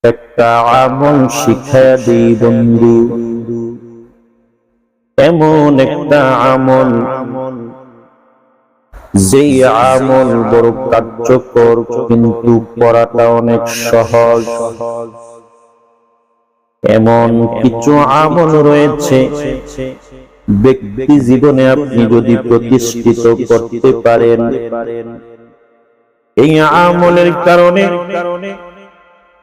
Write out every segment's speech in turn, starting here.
একটা আমল শিখায়া দিই বন্ধু, এমন একটা আমল যেই আমল বড় কার্যকর, কিন্তু করাটা অনেক সহজ। এমন কিছু আমল রয়েছে ব্যক্তি জীবনে আপনি যদি প্রতিষ্ঠিত করতে পারেন, এই আমলের কারণে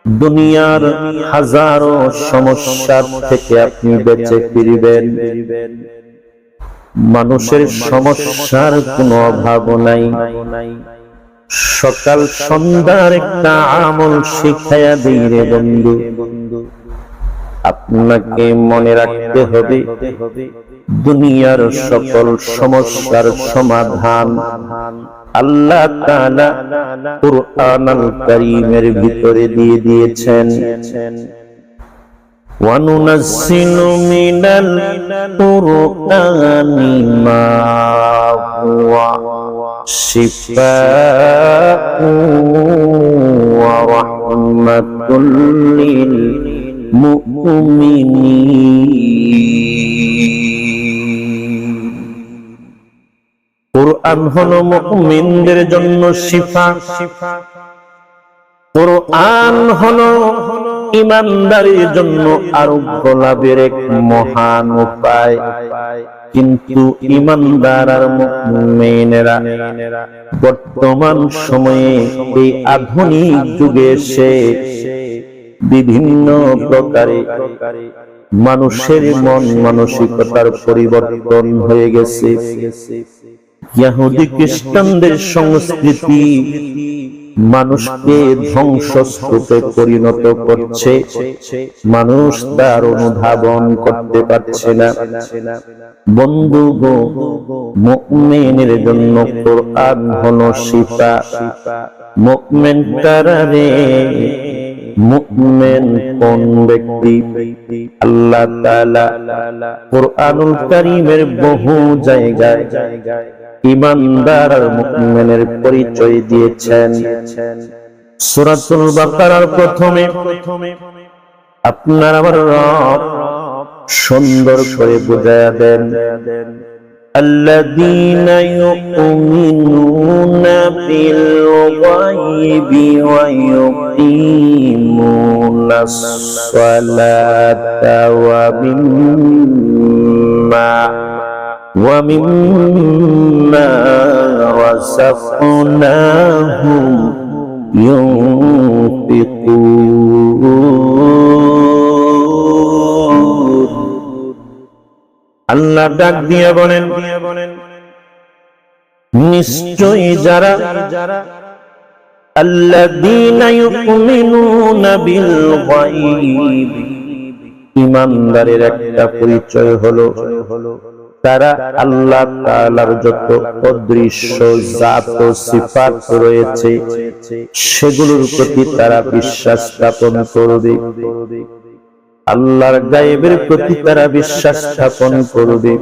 দুনিয়ার হাজারো সমস্যার থেকে আপনি বেঁচে ফিরবেন। মানুষের সমস্যার কোনো অভাব নাই। সকাল সন্ধ্যার একটা আমল শিখায়া দিই রে বন্ধু। আপনাকে মনে রাখতে হবে, দুনিয়ার সকল সমস্যার সমাধান আল্লাহ তাআলা কুরআনুল কারীমের ভিতরে দিয়ে দিয়েছেন। ওয়ানুনাজ্জিলু মিনাল কুরআনি মা হুয়া শিফাউন ওয়া রাহমাতুল লিল মুমিনিন। কুরআন হলো মুমিনদের জন্য শিফা, কুরআন হলো ঈমানদারের জন্য আরোগ্য লাভের এক মহান উপায়। কিন্তু ঈমানদার আর মুমিনেরা বর্তমান সময়ে এই আধুনিক যুগে এসে বিভিন্ন প্রকারে মানুষের মন মানসিকতার পরিবর্তন হয়ে গেছে। ইহুদি খ্রিস্টানদের সংস্কৃতি মানুষকে ধ্বংসস্তূপে পরিণত করছে, মানুষ তার অনুধাবন করতে পারছে না। বন্ধু গো, মুমিনের জন্য কোরআন হলো শিফা। মুমিন কারা রে? মুমিন কোন ব্যক্তি? আল্লাহ তাআলা কুরআনুল কারীমের বহু জায়গায় ঈমানদার আর মুমিনের পরিচয় দিয়েছেন। সূরাতুল বাকারার প্রথমে আপনার আমার রব সুন্দর করে বুঝায়া দেন, আল্লাযীনা ইউমিনুনা বিল গায়বি ওয়া ইউকিমুনাস সালাতা ওয়া মিম্মা রাযাকনাহুম ইউনফিকুন। আল্লাহ ডাক দিয়ে বলেন, নিশ্চয়ই যারা আল্লাযীনা ইউমিনুনা বিল গায়ব, ঈমানদারের একটা পরিচয় হলো তারা আল্লাহ তাআলার যত অদৃশ্য জাত ও সিফাত রয়েছে সেগুলোর প্রতি তারা বিশ্বাস স্থাপন করবে। আল্লাহর গায়েবের প্রতি তারা বিশ্বাস স্থাপন করবে।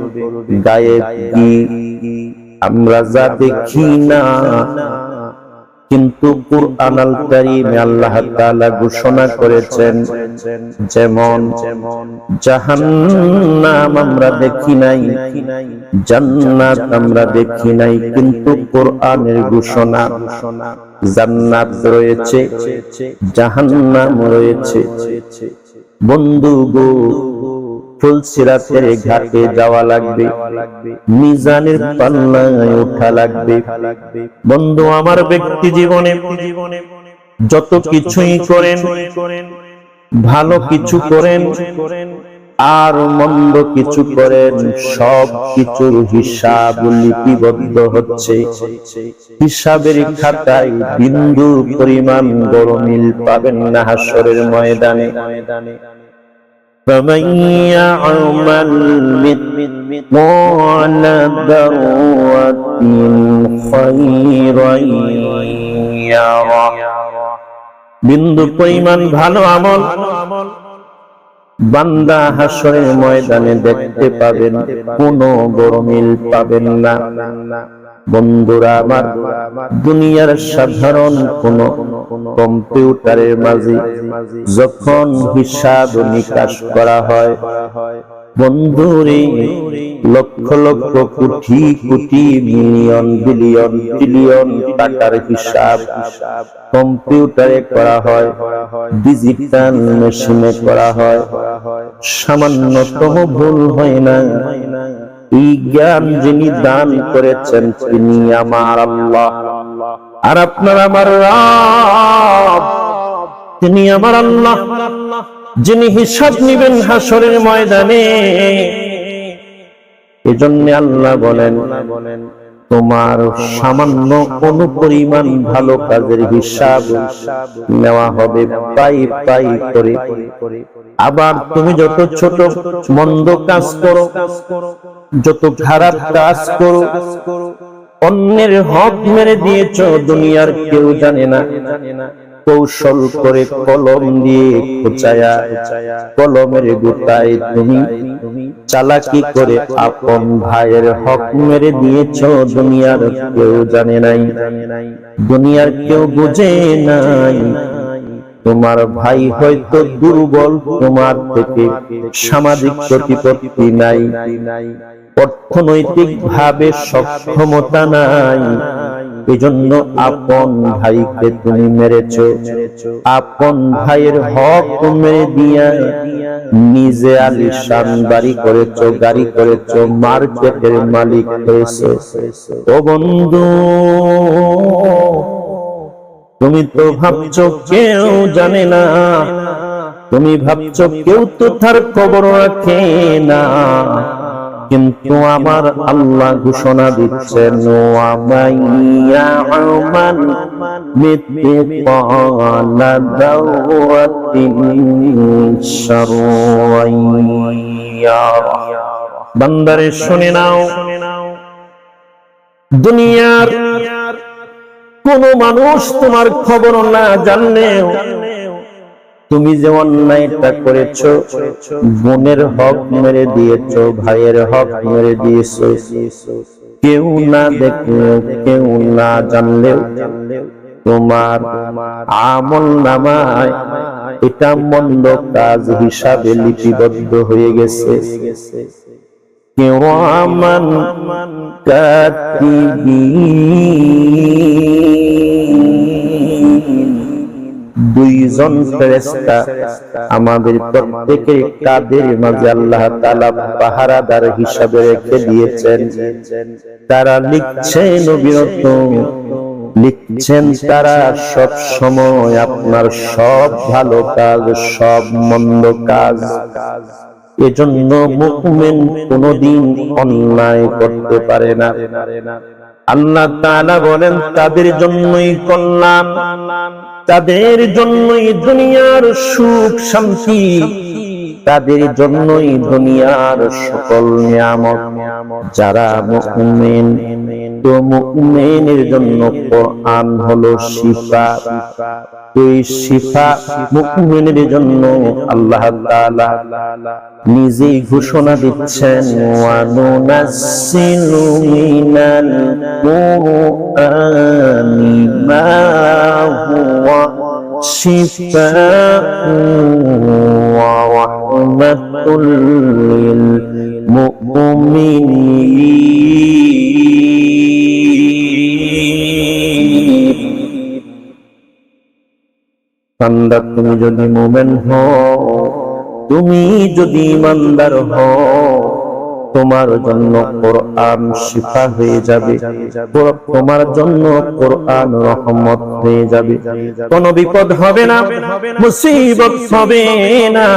গায়েব কি? আমরা যা দেখি না, কিন্তু কুরআনুল কারীমে আল্লাহ তাআলা ঘোষণা করেছেন, যেমন জাহান্নাম আমরা দেখি নাই, জান্নাত আমরা দেখি নাই, কিন্তু কোরআনের ঘোষণা জান্নাত রয়েছে, জাহান্নাম রয়েছে। বন্ধু গো, ফুলসিরাতের ঘাটে যাওয়া লাগবে, মিজানের পাল্লায় ওঠা লাগবে। বন্ধু আমার, ব্যক্তি জীবনে যত কিছুই করেন, ভালো কিছু করেন আর মন্দ কিছু করেন, সব কিছুর হিসাব লিপিবদ্ধ হচ্ছে। হিসাবের খাতায় বিন্দু পরিমাণ গরমিল পাবেন না হাসরের ময়দানে। فمن يعمل مثقال ذرة خيرا يره। বিন্দু পরিমাণ ভালো আমল বান্দা হাসরের ময়দানে দেখতে পাবেন, কোনো গরমিল পাবেন না। বন্ধুরা আমার, দুনিয়ার সাধারণ কোন কম্পিউটারের মাঝে যখন হিসাব নিকাশ করা হয়, বন্ধুরে lakh lakh crore crore million billion trillion টাকার হিসাব কম্পিউটারে করা হয়, ডিজিটাল মেশিনে করা হয়, সামান্যতম ভুল হয় না। এই জ্ঞান যিনি দান করেছেন তিনি আমার আল্লাহ, আর আপনার আমার রব তিনি আমার আল্লাহ, যিনি হিসাব নিবেন হাসরের ময়দানে। এজন্য আল্লাহ বলেন, তোমার সামান্য কোনো পরিমাণ ভালো কাজের হিসাব নেওয়া হবে পাই পাই করে। আবার তুমি যত ছোট মন্দ কাজ করো, যত খারাপ কাজ করো, অন্যের হক মেরে দিয়েছো, দুনিয়ার কেউ জানে না, কৌশল করে কলম দিয়ে খোঁচায়া কলমের গোটায় তুমি চালাকি করে আপন ভাইয়ের হক মেরে দিয়েছ, দুনিয়ার কেউ জানে নাই, দুনিয়ার কেউ বুঝে নাই। তোমার ভাই হয়তো দুর্বল, তোমার থেকে সামাজিক প্রতিপত্তি নাই, অর্থনৈতিক ভাবে সক্ষমতা নাই, এজন্য আপন ভাইকে তুমি মেরেছ, আপন ভাইয়ের হক মেরে দিয়া নিজে আলিশান বাড়ি করেছ, গাড়ি করেছ, মার্কেটের মালিক হয়েছ। ও বন্ধু, তুমি তো ভাবছো কেউ জানে না, তুমি ভাবছো কেউ তো তার খবর রাখে না, কিন্তু আমার আল্লাহ ঘোষণা দিচ্ছেন, বান্দারে শুনে নাও, দুনিয়ার কোন মানুষ তোমার খবর না জানলেও তুমি যে অন্যায়টা করেছো, বোনের হক মেরে দিয়েছো, ভাইয়ের হক মেরে দিয়েছো, কেউ না দেখলেও কেউ না জানলেও তোমার আমল নামায় এটা মন্দ কাজ হিসাবে লিপিবদ্ধ হয়ে গেছে। কিরামান কাতিবিন, দুইজন ফেরেশতা আমাদের প্রত্যেকের কাদের মাঝে আল্লাহ তাআলা পাহারাদার হিসাবে রেখে দিয়েছেন। তারা লিখছেন, অবিরত লিখছেন, তারা সব সময় আপনার সব ভালো কাজ, সব মন্দ কাজ। এজন্য মুমিন কোনদিন অন্যায় করতে পারে না। আল্লাহ তাআলা বলেন, তাদের জন্যই কল্যাণ, তাদের জন্যই দুনিয়ার সুখ শান্তি, তাদের জন্যই দুনিয়ার সকল নিয়ামত। যারা মুমিন, তো মুমিনের জন্য কোরআন হলো শিফা। এই শিফা মুমিনের জন্য আল্লাহ তাআলা নিজেই ঘোষণা দিচ্ছেন, ওয়া নুনাজ্জিলু মিনাল কুরআনি মা হুয়া শিফাউন ওয়া রাহমাতুল লিল মুমিনিন। বান্দা, তুমি যদি মুমিন হও, তুমি যদি ইমানদার হও, তোমার জন্য কোরআন শিফা হয়ে যাবে, তোমার জন্য কোরআন রহমত হয়ে যাবে। কোন বিপদ হবে না, মুসিবত হবে না।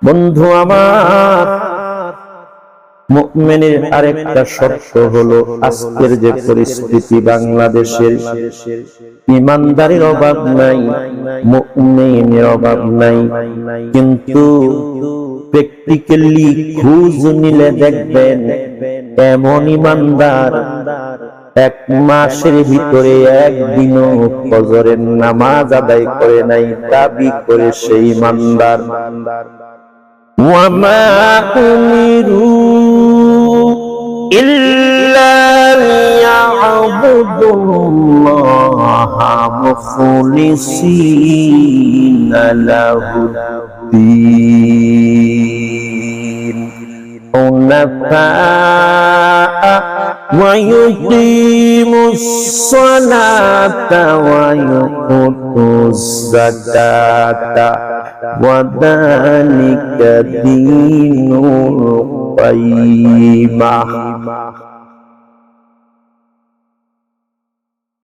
বন্ধু আমার, মুমিনের আরেকটা শর্ত হলো, আজকের যে পরিস্থিতি বাংলাদেশের, ইমানদারের অভাব নাই, মুমিনের অভাব নাই, কিন্তু প্র্যাকটিক্যালি খোঁজ নিলে দেখবেন এমন ইমানদার এক মাসের ভিতরে একদিনও ফজরের নামাজ আদায় করে নাই, দাবি করে সেই ইমানদার। ওয়ামা উমিরু إلا ليعبدوا الله مخلصين له الدين حنفاء ويقيموا الصلاة ويؤتوا الزكاة وذلك دين القيمة